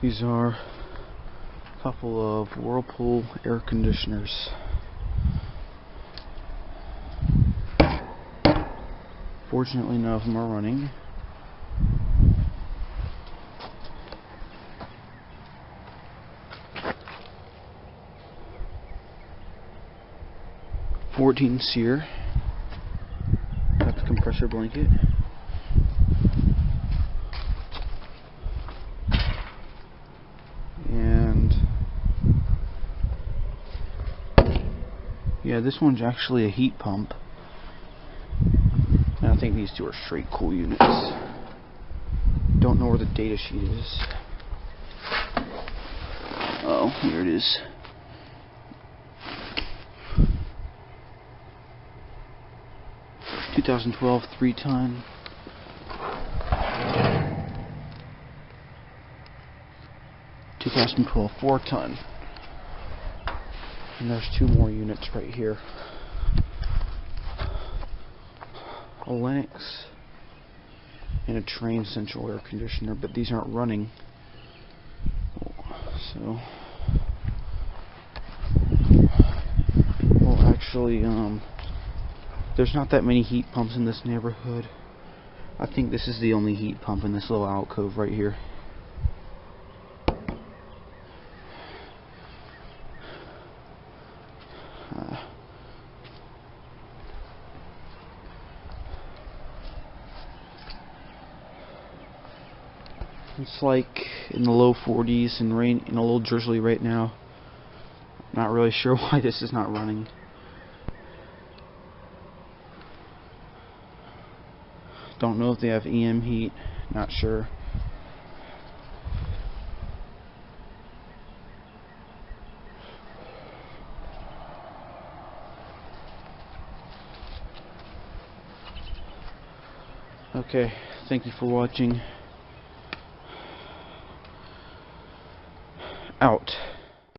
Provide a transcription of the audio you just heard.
These are a couple of Whirlpool air conditioners. Fortunately, none of them are running. $14 SEER. Got the compressor blanket. And yeah, this one's actually a heat pump. And I think these two are straight cool units. Don't know where the data sheet is. Oh, here it is. (2012) 3-ton. (2012) 4-ton. And there's two more units right here. A Lennox and a Trane central air conditioner, but these aren't running. So, well, actually, there's not that many heat pumps in this neighborhood. I think this is the only heat pump in this little alcove right here. It's like in the low 40s and rain and a little drizzly right now. Not really sure why this is not running. Don't know if they have EM heat. Not sure. Okay, thank you for watching. Out.